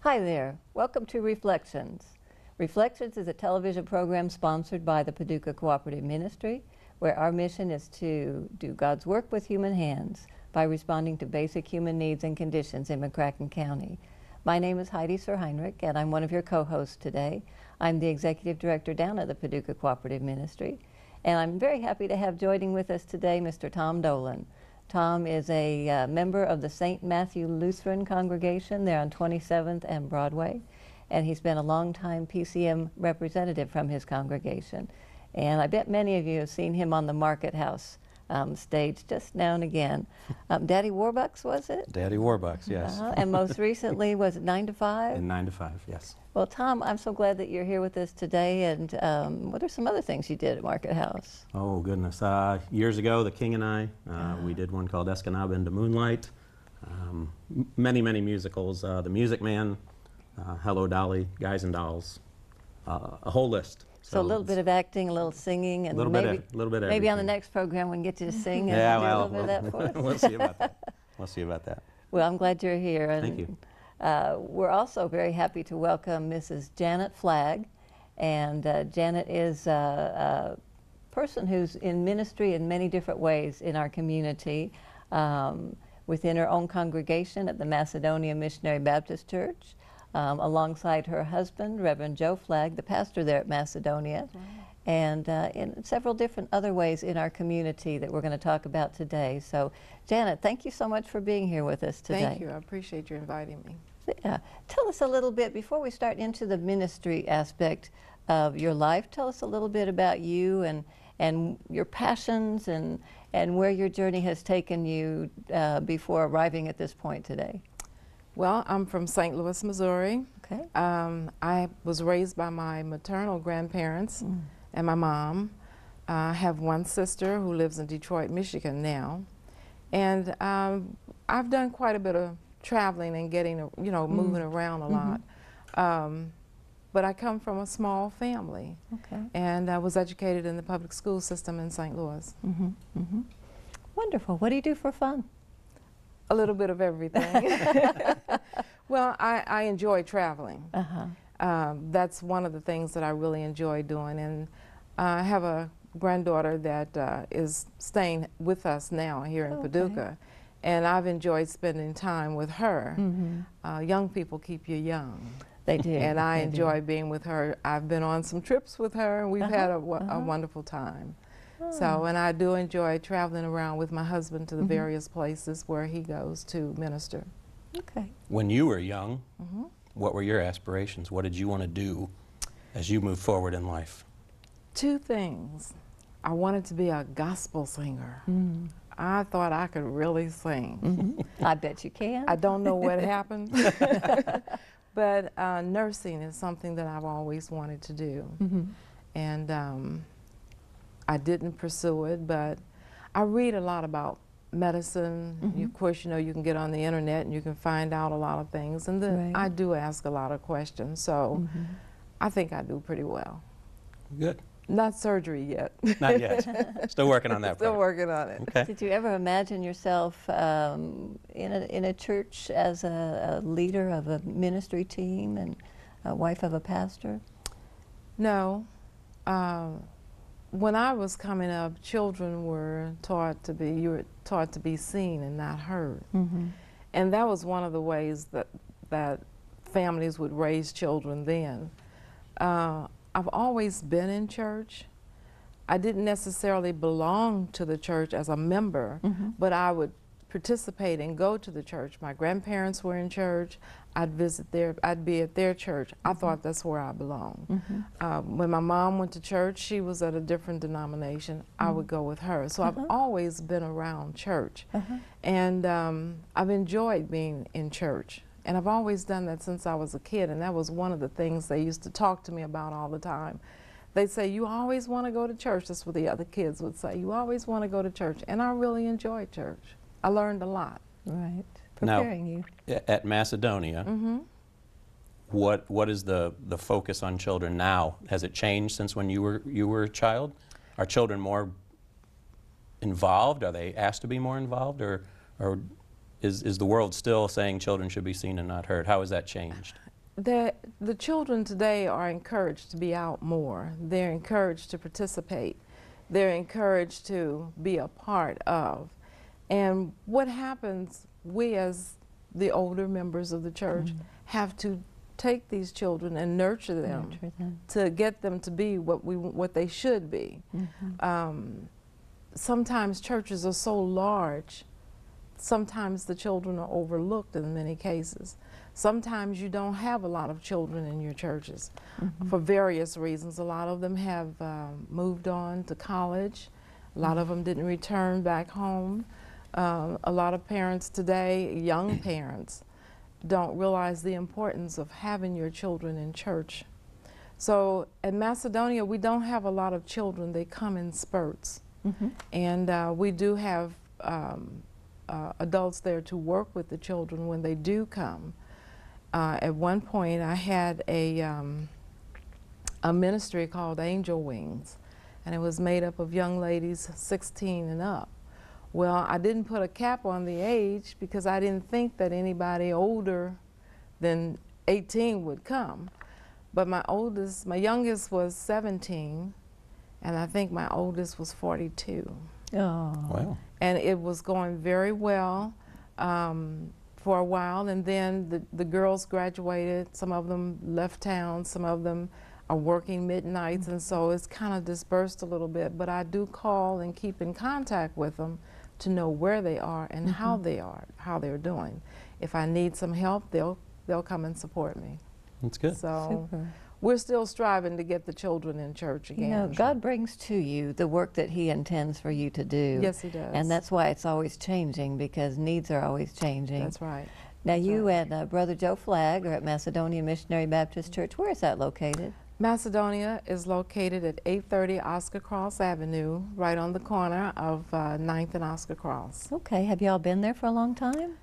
Hi there. Welcome to Reflections. Reflections is a television program sponsored by the Paducah Cooperative Ministry, where our mission is to do God's work with human hands by responding to basic human needs and conditions in McCracken County. My name is Heidi Sir Heinrich, and I'm one of your co-hosts today. I'm the Executive Director down at the Paducah Cooperative Ministry, and I'm very happy to have joining with us today Mr. Tom Dolan. Tom is a member of the St. Matthew Lutheran congregation there on 27th and Broadway, and he's been a long-time PCM representative from his congregation. And I bet many of you have seen him on the Market House stage just now and again. Daddy Warbucks, was it? Daddy Warbucks, yes. And most recently, was it 9 to 5? In 9 to 5, yes. Well, Tom, I'm so glad that you're here with us today. And what are some other things you did at Market House? Oh, goodness. Years ago, the King and I, we did one called Escanaba into Moonlight. Many, many musicals. The Music Man, Hello Dolly, Guys and Dolls, a whole list. So a little bit of acting, a little singing, and maybe on the next program we can get you to sing and do a little bit of that for us. We'll see about that. We'll see about that. Well, I'm glad you're here. And thank you. We're also very happy to welcome Mrs. Janet Flagg. And Janet is a person who's in ministry in many different ways in our community, within her own congregation at the Macedonia Missionary Baptist Church, alongside her husband, Reverend Joe Flagg, the pastor there at Macedonia, and in several different other ways in our community that we're going to talk about today. So, Janet, thank you so much for being here with us today. Thank you. I appreciate you inviting me. Yeah. Tell us a little bit, before we start into the ministry aspect of your life, tell us a little bit about you and your passions and where your journey has taken you before arriving at this point today. Well, I'm from St. Louis, Missouri. Okay. I was raised by my maternal grandparents and my mom. I have one sister who lives in Detroit, Michigan now. And I've done quite a bit of traveling and getting, moving around a lot. But I come from a small family. Okay. And I was educated in the public school system in St. Louis. Wonderful. What do you do for fun? A little bit of everything. Well, I enjoy traveling. That's one of the things that I really enjoy doing. And I have a granddaughter that is staying with us now here in Paducah. And I've enjoyed spending time with her. Young people keep you young. They do. And I enjoy being with her. I've been on some trips with her, and we've had a wonderful time. So, and I do enjoy traveling around with my husband to the various places where he goes to minister. Okay. When you were young, what were your aspirations? What did you want to do as you moved forward in life? Two things. I wanted to be a gospel singer. I thought I could really sing. I bet you can. I don't know what happened. But nursing is something that I've always wanted to do. And I didn't pursue it, but I read a lot about medicine. Of course, you can get on the internet and you can find out a lot of things. And I do ask a lot of questions, so I think I do pretty well. Good. Not surgery yet. Not yet. Still working on that. Still working on it. Okay. Did you ever imagine yourself in a church as a leader of a ministry team and a wife of a pastor? No. When I was coming up, children were taught to be seen and not heard. And that was one of the ways that families would raise children then. I've always been in church. I didn't necessarily belong to the church as a member, but I would participate and go to the church. My grandparents were in church. I'd be at their church. I thought that's where I belonged. When my mom went to church, she was at a different denomination. I would go with her. So I've always been around church. And I've enjoyed being in church. And I've always done that since I was a kid, and that was one of the things they used to talk to me about all the time. They'd say, you always want to go to church. That's what the other kids would say. You always want to go to church. And I really enjoyed church. I learned a lot. Right. Preparing now, you. At Macedonia, what is the focus on children now? Has it changed since when you were a child? Are children more involved? Are they asked to be more involved? Or is the world still saying children should be seen and not heard? How has that changed? The children today are encouraged to be out more. They're encouraged to participate. They're encouraged to be a part of. And what happens, we as the older members of the church have to take these children and nurture them to get them to be what they should be. Sometimes churches are so large, sometimes the children are overlooked in many cases. Sometimes you don't have a lot of children in your churches for various reasons. A lot of them have moved on to college. A lot of them didn't return back home. A lot of parents today, young parents, don't realize the importance of having your children in church. So at Macedonia, we don't have a lot of children. They come in spurts. And we do have adults there to work with the children when they do come. At one point, I had a ministry called Angel Wings, and it was made up of young ladies 16 and up. Well, I didn't put a cap on the age because I didn't think that anybody older than 18 would come. But my youngest was 17, and I think my oldest was 42. Oh. Wow. And it was going very well for a while, and then the girls graduated. Some of them left town, some of them are working midnights, and so it's kind of dispersed a little bit. But I do call and keep in contact with them to know where they are and how they're doing. If I need some help, they'll come and support me. That's good. So Super. we're still striving to get the children in church again. You know, God brings to you the work that He intends for you to do. Yes, He does. And that's why it's always changing, because needs are always changing. That's right. Now, you and Brother Joe Flagg are at Macedonia Missionary Baptist Church. Where is that located? Macedonia is located at 830 Oscar Cross Avenue, right on the corner of 9th and Oscar Cross. Okay. Have y'all been there for a long time?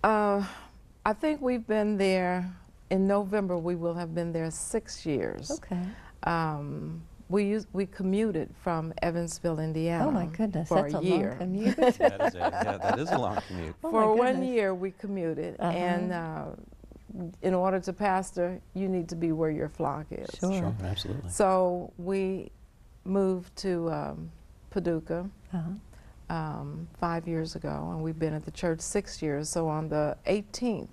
I think we've been there, in November we will have been there 6 years. Okay. We commuted from Evansville, Indiana. Oh my goodness, for that's a a year. long commute. that is a long commute. Oh For my 1 goodness. year we commuted, and in order to pastor, you need to be where your flock is. Sure. Sure, absolutely. So we moved to Paducah 5 years ago, and we've been at the church 6 years. So on the 18th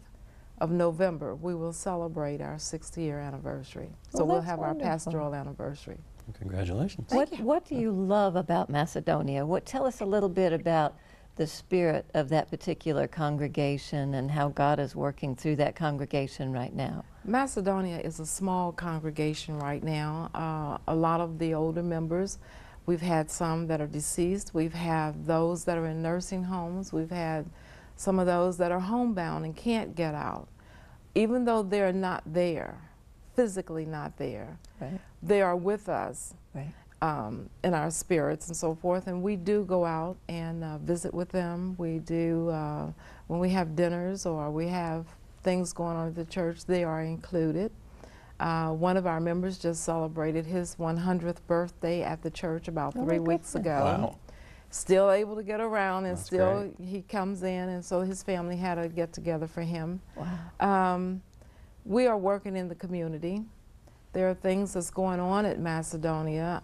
of November, we will celebrate our 6th-year anniversary. So Oh, we'll that's have wonderful. our pastoral anniversary. Congratulations. What do you love about Macedonia? Tell us a little bit about the spirit of that particular congregation and how God is working through that congregation right now. Macedonia is a small congregation right now. A lot of the older members, we've had some that are deceased. We've had those that are in nursing homes. We've had some of those that are homebound and can't get out. Even though they're not there, physically not there, Right. they are with us. Right. In our spirits and so forth, and we do go out and visit with them. We do, when we have dinners or we have things going on at the church, they are included. One of our members just celebrated his 100th birthday at the church about 3 weeks ago. Wow. Still able to get around, and That's still great. he comes in, and so his family had a get together for him. Wow. We are working in the community. There are things that's going on at Macedonia.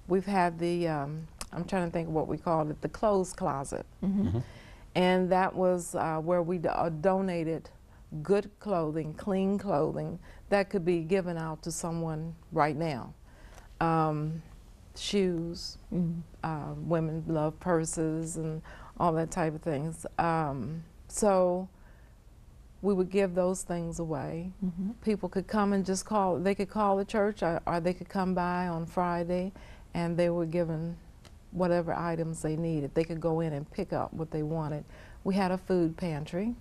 We've had the, I'm trying to think of what we called it, the clothes closet. And that was where we donated good clothing, clean clothing, that could be given out to someone right now. Shoes, women love purses and all that type of things. So we would give those things away. People could come and just call, they could call the church, or they could come by on Friday, and they were given whatever items they needed. They could go in and pick up what they wanted. We had a food pantry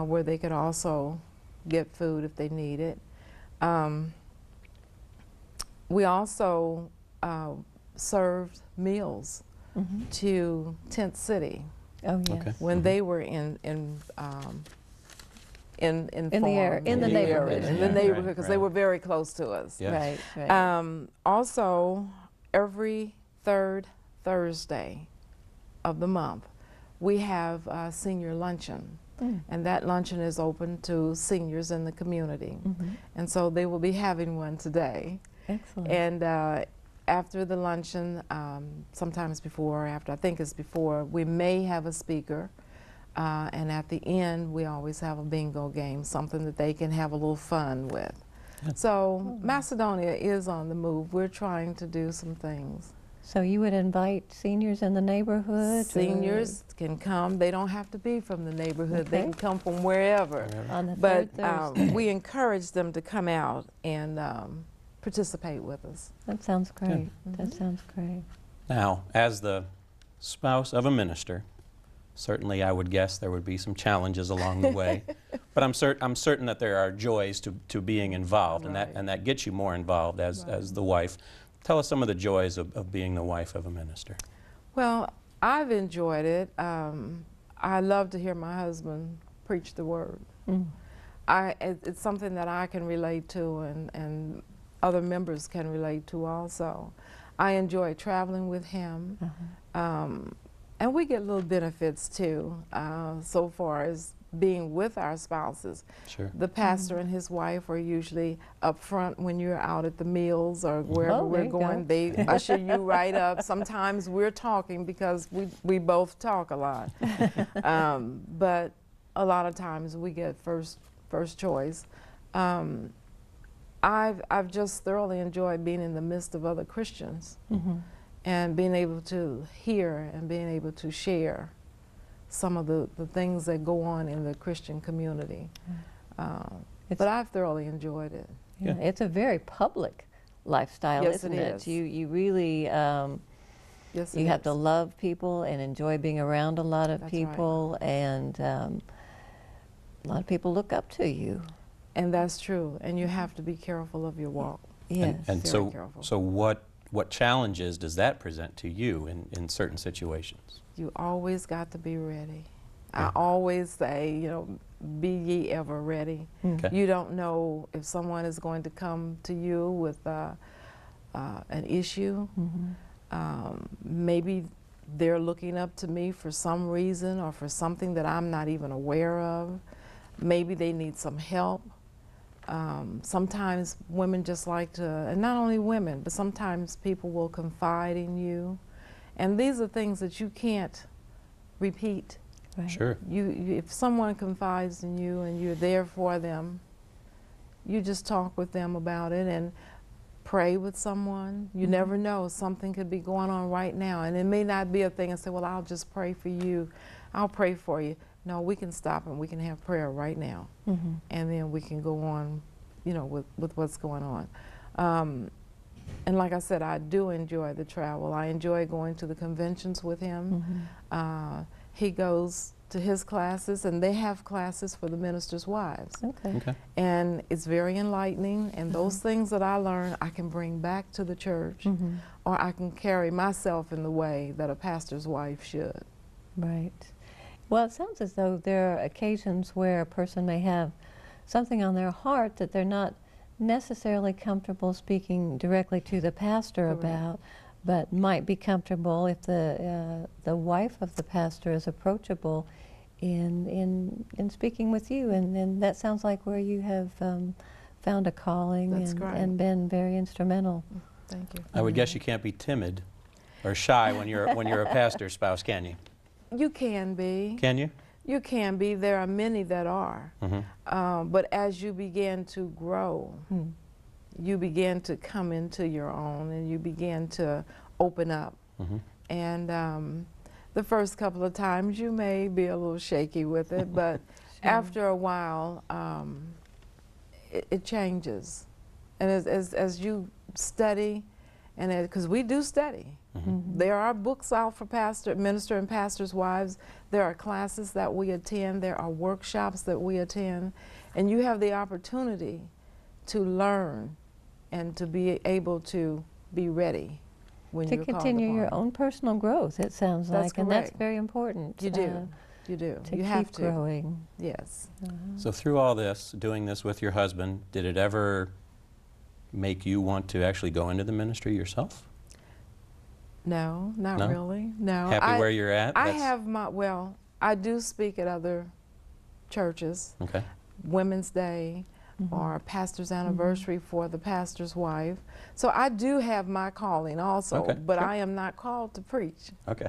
where they could also get food if they needed. We also served meals to Tent City Oh yes. Okay. when they were in In the farm, neighborhood. in the Yeah, neighborhood, right, because they right. were very close to us. Yes. Right. Right. Also, every third Thursday of the month, we have a senior luncheon. And that luncheon is open to seniors in the community. And so they will be having one today. Excellent. And after the luncheon, sometimes before or after, I think it's before, we may have a speaker. And at the end, we always have a bingo game, something that they can have a little fun with. So Macedonia is on the move. We're trying to do some things. So you would invite seniors in the neighborhood? Seniors can come. They don't have to be from the neighborhood. They can come from wherever. On the But third Thursday. we encourage them to come out and participate with us. That sounds great. That sounds great. Now, as the spouse of a minister, certainly I would guess there would be some challenges along the way. But I'm certain that there are joys to being involved, Right. and that gets you more involved as the wife. Tell us some of the joys of being the wife of a minister. Well, I've enjoyed it. I love to hear my husband preach the word. It's something that I can relate to, and other members can relate to also. I enjoy traveling with him, and we get little benefits too, so far as being with our spouses. Sure. The pastor and his wife are usually up front when you're out at the meals or wherever we're going. They usher you right up. Sometimes we're talking because we both talk a lot. But a lot of times we get first choice. I've just thoroughly enjoyed being in the midst of other Christians and being able to hear and being able to share some of the things that go on in the Christian community. But I've thoroughly enjoyed it. Yeah, it's a very public lifestyle, Yes, isn't it it? is. You really Yes, you it have is. to love people and enjoy being around a lot of That's right. people, and a lot of people look up to you. And that's true. And you have to be careful of your walk. Yes. And Very careful. so what challenges does that present to you in certain situations? You always got to be ready. Yeah. I always say, you know, be ye ever ready. Okay. You don't know if someone is going to come to you with an issue. Maybe they're looking up to me for some reason or for something that I'm not even aware of. Maybe they need some help. Sometimes women just like to, and not only women, but sometimes people will confide in you. And these are things that you can't repeat. Right. Sure. If someone confides in you and you're there for them, you just talk with them about it and pray with someone. You never know, something could be going on right now, and it may not be a thing and say, well, I'll just pray for you. I'll pray for you. No, we can stop and we can have prayer right now, and then we can go on, you know, with what's going on. And like I said, I do enjoy the travel. I enjoy going to the conventions with him. He goes to his classes, and they have classes for the ministers' wives. Okay. And it's very enlightening, and those things that I learn, I can bring back to the church, or I can carry myself in the way that a pastor's wife should. Right. Well, it sounds as though there are occasions where a person may have something on their heart that they're not necessarily comfortable speaking directly to the pastor Correct. about, but might be comfortable if the wife of the pastor is approachable in speaking with you, and that sounds like where you have found a calling. That's great. And been very instrumental. Thank you. I would guess you can't be timid or shy when you're a pastor's spouse, can you? You can be. Can you? You can be. There are many that are. But as you begin to grow, you begin to come into your own, and you begin to open up. And the first couple of times you may be a little shaky with it, but after a while it changes. And as you study, and because we do study, there are books out for minister and pastor's wives. There are classes that we attend. There are workshops that we attend. And you have the opportunity to learn and to be able to be ready when To you're called continue your upon. own personal growth, it sounds That's like, and that's correct. very important. You do. You do. To You keep have to. growing. Yes. So through all this, doing this with your husband, did it ever make you want to actually go into the ministry yourself? No, not No? really. No. Happy where you're at? I That's- have well, I do speak at other churches, Okay. Women's Day, or pastor's anniversary for the pastor's wife. So I do have my calling also, Okay, but sure. I am not called to preach. Okay.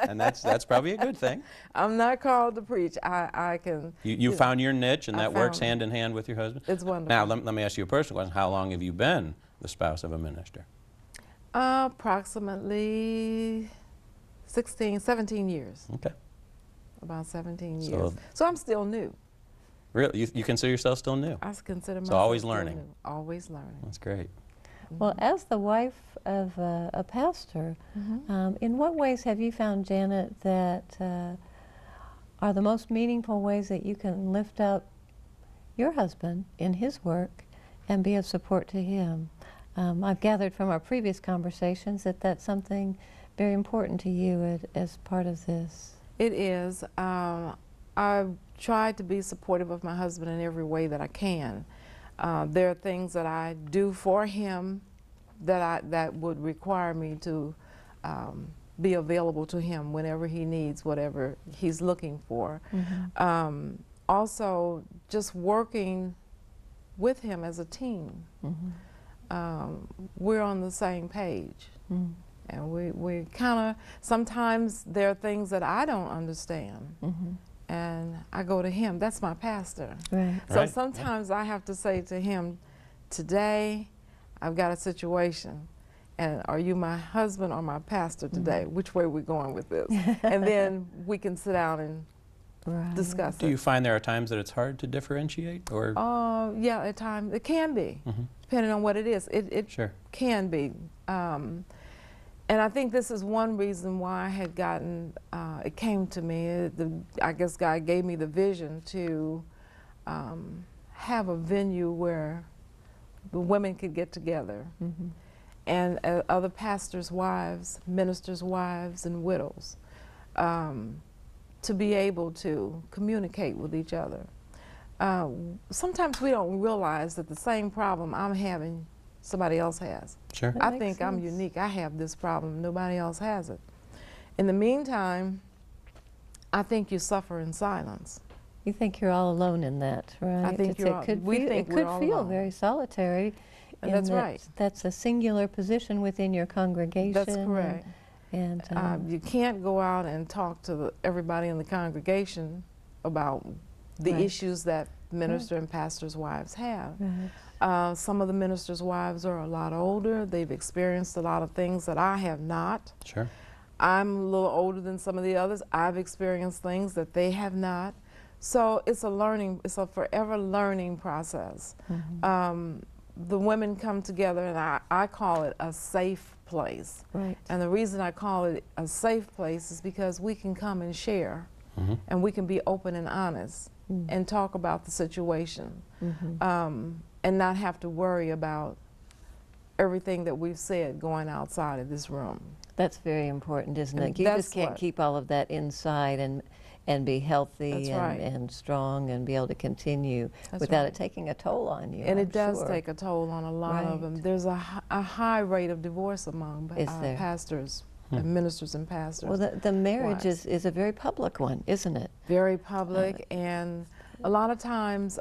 And that's probably a good thing. I'm not called to preach. I can. You found your niche, and I that works found it. hand in hand with your husband? It's wonderful. Now, let me ask you a personal question. How long have you been the spouse of a minister? Approximately 17 years. Okay. About 17 So- years. So I'm still new. Really? You consider yourself still new? I consider myself So always still learning. new. Always learning. That's great. Well, as the wife of a pastor, in what ways have you found, Janet, that are the most meaningful ways that you can lift up your husband in his work and be of support to him? I've gathered from our previous conversations that that's something very important to you as part of this. It is. I've tried to be supportive of my husband in every way that I can. There are things that I do for him that would require me to be available to him whenever he needs whatever he's looking for. Also, just working with him as a team. We're on the same page. And we kind of, sometimes there are things that I don't understand. And I go to him. That's my pastor. Right. So Right, sometimes I have to say to him, today I've got a situation, and are you my husband or my pastor today? Which way are we going with this? And then we can sit down and discuss Do it. you find there are times that it's hard to differentiate, or? Yeah, at times it can be, depending on what it is. It Sure. can be. And I think this is one reason why I had gotten, it came to me, I guess God gave me the vision to have a venue where the women could get together, and other pastors' wives, ministers' wives, and widows, to be able to communicate with each other. Sometimes we don't realize that the same problem I'm having, somebody else has. Sure. That I makes think I'm sense. unique. I have this problem. Nobody else has it. In the meantime, I think you suffer in silence. You think you're all alone in that, right? I think it could we feel, think it we're could all feel alone. very solitary. And in that's that right. That's a singular position within your congregation. That's correct. And You can't go out and talk to everybody in the congregation about the Right. issues that minister and pastors' wives have. right. Some of the ministers' wives are a lot older. They've experienced a lot of things that I have not. Sure. I'm a little older than some of the others. I've experienced things that they have not. So it's a forever learning process. The women come together, and I call it a safe place. Right. And the reason I call it a safe place is because we can come and share, and we can be open and honest and talk about the situation, and not have to worry about everything that we've said going outside of this room. That's very important, isn't And it? You that's just can't what- keep all of that inside and be healthy That's and, right. and strong and be able to continue That's without right. it taking a toll on you. And I'm it does sure. take a toll on a lot of them. Right. There's a high rate of divorce among Is there? pastors, and ministers and pastors. Well, the marriage wives. is a very public one, isn't it? Very public, and a lot of times,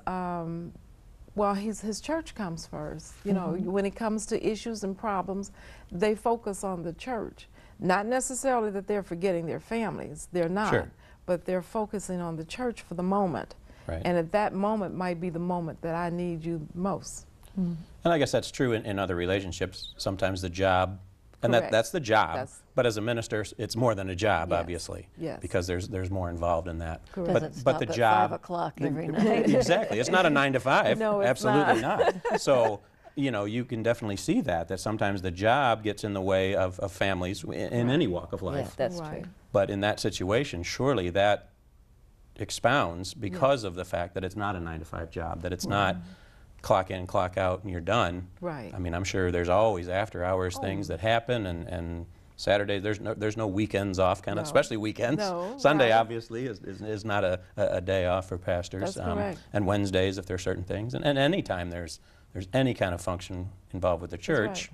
well, his church comes first. You know, when it comes to issues and problems, they focus on the church. Not necessarily that they're forgetting their families. They're not. Sure. But they're focusing on the church for the moment. Right. And at that moment might be the moment that I need you most. And I guess that's true in other relationships. Sometimes the job, and Correct. that's the job. That's- but as a minister, it's more than a job, Yes. obviously. Yes. Because there's more involved in that. Correct. Doesn't stop the at job 5 o'clock every the- night. Exactly. It's not a 9 to 5. No, it's Absolutely not. So, you know, you can definitely see that sometimes the job gets in the way of families in any walk of Yeah, life. that's Right. true. But in that situation, surely that expounds because of the fact that it's not a 9 to 5 job, that it's not clock in, clock out, and you're done. Right. I mean, I'm sure there's always after hours things that happen, and Saturdays, there's no weekends off, kind of, No. especially weekends. No, Sunday, right. obviously, is not a day off for pastors. That's correct. And Wednesdays, if there are certain things. And any time there's any kind of function involved with the church,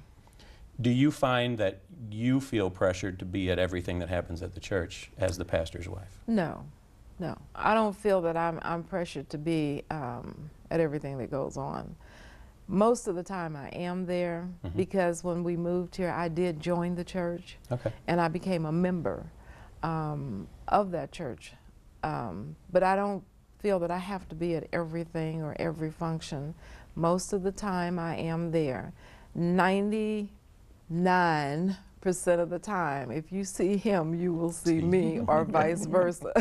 do you find that you feel pressured to be at everything that happens at the church as the pastor's wife? No. No, I don't feel that I'm pressured to be at everything that goes on. Most of the time I am there because when we moved here, I did join the church. Okay. And I became a member of that church. But I don't feel that I have to be at everything or every function. Most of the time I am there. 99% of the time, if you see him, you will see me, or vice versa.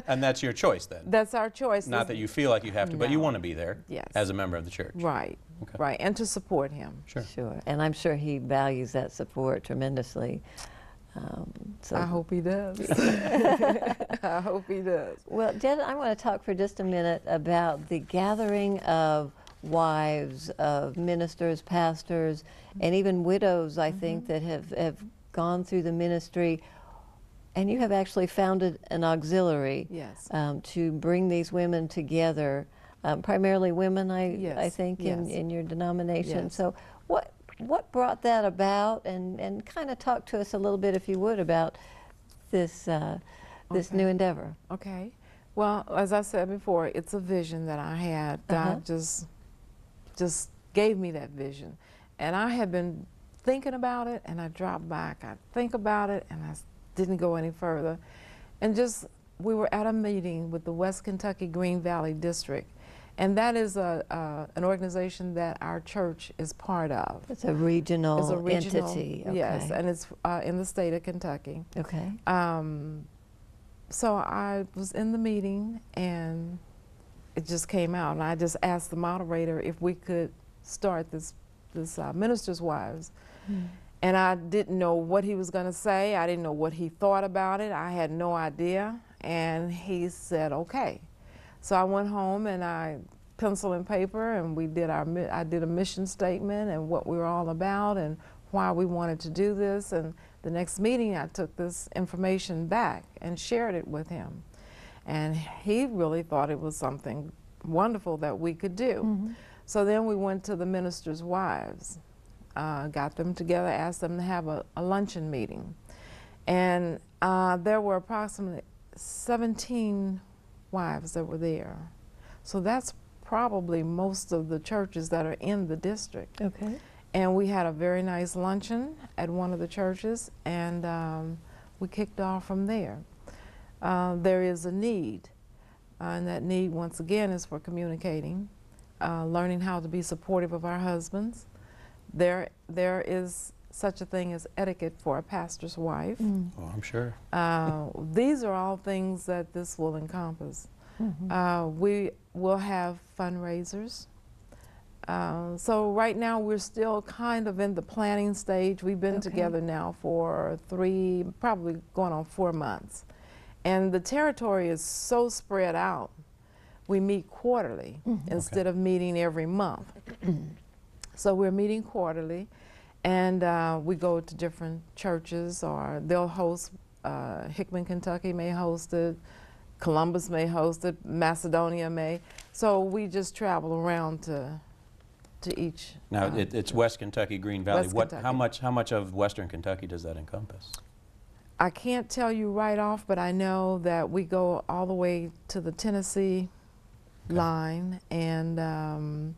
And that's your choice then? That's our choice. Not that you feel like you have to, but you want to be there as a member of the church. Right, Okay. right, and to support him. Sure. Sure, and I'm sure he values that support tremendously. So I hope he does. I hope he does. Well, Janet, I want to talk for just a minute about the gathering of wives of ministers, pastors, and even widows, I think, that have gone through the ministry. And you have actually founded an auxiliary to bring these women together, primarily women, I think, in your denomination. Yes. So what brought that about? And kind of talk to us a little bit, if you would, about this, this new endeavor. Okay. Well, as I said before, it's a vision that I had. God just gave me that vision. And I had been thinking about it, and I dropped back. I think about it, and I didn't go any further. And we were at a meeting with the West Kentucky Green Valley District. And that is an organization that our church is part of. It's a regional, entity. Okay. Yes, and it's in the state of Kentucky. Okay. So I was in the meeting, and it just came out, and I just asked the moderator if we could start this Ministers' Wives. And I didn't know what he was going to say. I didn't know what he thought about it. I had no idea. And he said, okay. So I went home, and I pencil and paper, and I did a mission statement and what we were all about and why we wanted to do this. And the next meeting, I took this information back and shared it with him. And he really thought it was something wonderful that we could do. So then we went to the Ministers' Wives, got them together, asked them to have a luncheon meeting. And there were approximately 17 wives that were there. So that's probably most of the churches that are in the district. Okay. And we had a very nice luncheon at one of the churches, and we kicked off from there. There is a need, and that need, once again, is for communicating, learning how to be supportive of our husbands. There is such a thing as etiquette for a pastor's wife. Oh, I'm sure. These are all things that this will encompass. We will have fundraisers. So right now we're still kind of in the planning stage. We've been together now for probably going on 4 months. And the territory is so spread out. We meet quarterly instead of meeting every month. So we're meeting quarterly, and we go to different churches, or they'll host, Hickman, Kentucky may host it, Columbus may host it, Macedonia may. So we just travel around to each. Now it's West Kentucky, Green Valley. West Kentucky. How much of Western Kentucky does that encompass? I can't tell you right off, but I know that we go all the way to the Tennessee line, and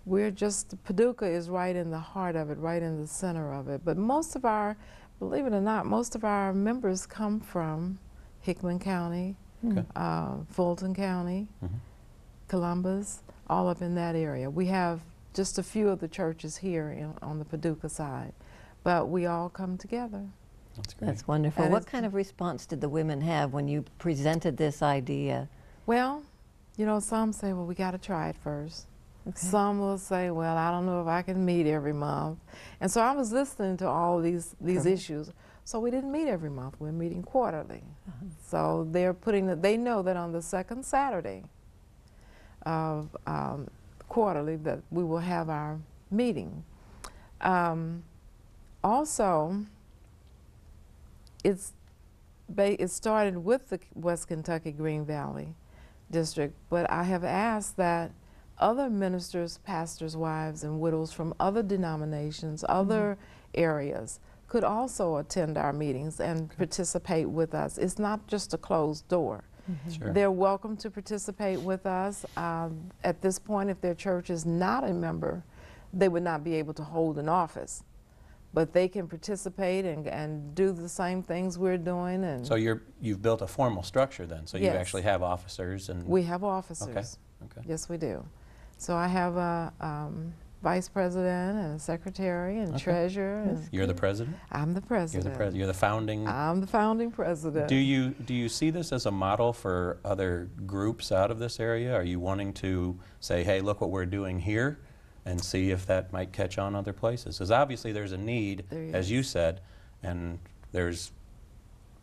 we're just, Paducah is right in the heart of it, right in the center of it. But most of our, believe it or not, most of our members come from Hickman County, Fulton County, Columbus, all up in that area. We have just a few of the churches here on the Paducah side, but we all come together. That's great. That's wonderful. What kind of response did the women have when you presented this idea? Well, you know, some say, well, we got to try it first. Some will say, well, I don't know if I can meet every month. And so I was listening to all these issues. So we didn't meet every month. We're meeting quarterly. So they're they know that on the second Saturday of quarterly that we will have our meeting. Also, it started with the West Kentucky Green Valley District, but I have asked that other ministers, pastors' wives, and widows from other denominations, other areas, could also attend our meetings and participate with us. It's not just a closed door. Sure. They're welcome to participate with us. At this point, if their church is not a member, they would not be able to hold an office. But they can participate and do the same things we're doing. And So you've built a formal structure then, so you Yes. actually have officers and... we have officers. Okay. Yes, we do. So I have a vice president and a secretary and treasurer. And You're the president? I'm the president. You're the president. You're the founding... I'm the founding president. Do you see this as a model for other groups out of this area? Are you wanting to say, hey, look what we're doing here, and see if that might catch on other places? Because obviously there's a need, as you said, and there's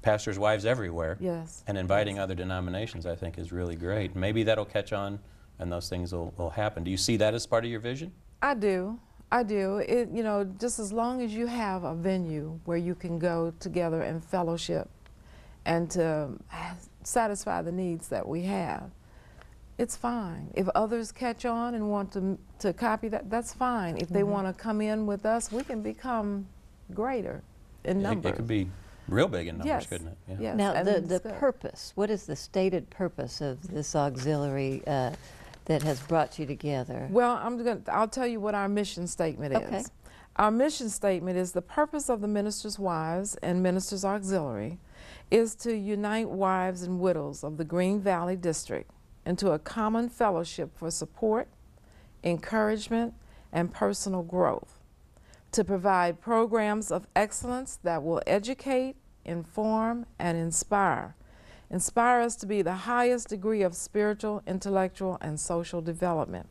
pastors' wives everywhere. Yes. And inviting other denominations, I think, is really great. Maybe that'll catch on and those things will happen. Do you see that as part of your vision? I do. I do. You know, just as long as you have a venue where you can go together and fellowship and to satisfy the needs that we have, it's fine. If others catch on and want to copy that, that's fine. If they want to come in with us, we can become greater in numbers. It could be real big in numbers, Yes. couldn't it? Yeah. Yes. Now, and the it's good. purpose, what is the stated purpose of this auxiliary that has brought you together? Well, I'll tell you what our mission statement Okay. is. Our mission statement is the purpose of the Ministers' Wives and Ministers' Auxiliary is to unite wives and widows of the Green Valley District into a common fellowship for support, encouragement, and personal growth, to provide programs of excellence that will educate, inform, and inspire us to be the highest degree of spiritual, intellectual, and social development.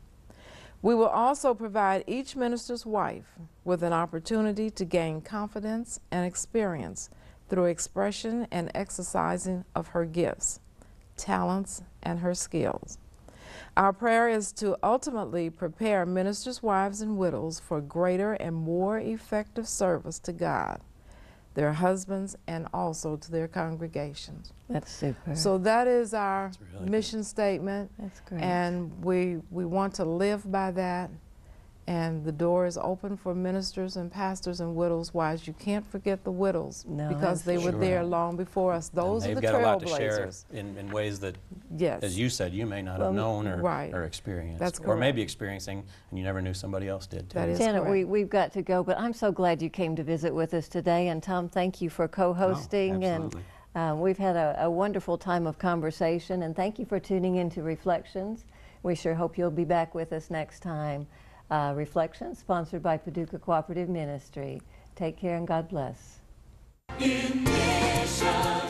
We will also provide each minister's wife with an opportunity to gain confidence and experience through expression and exercising of her gifts, talents, and her skills. Our prayer is to ultimately prepare ministers' wives and widows for greater and more effective service to God, their husbands, and also to their congregations. That's super. So that is our really mission statement, That's great. and we want to live by that. And the door is open for ministers and pastors and widows' wives. You can't forget the widows, No, because they were Sure. there long before us. Those are And the they've got a lot to share trailblazers. in ways that, Yes. as you said, you may not Well, have known or, right. or experienced. That's or maybe correct. experiencing and you never knew somebody else did too. That is Janet, correct. we've got to go, but I'm so glad you came to visit with us today. And Tom, thank you for co-hosting. absolutely. And we've had a wonderful time of conversation. And thank you for tuning in to Reflections. We sure hope you'll be back with us next time. Reflections, sponsored by Paducah Cooperative Ministry. Take care and God bless. In mission.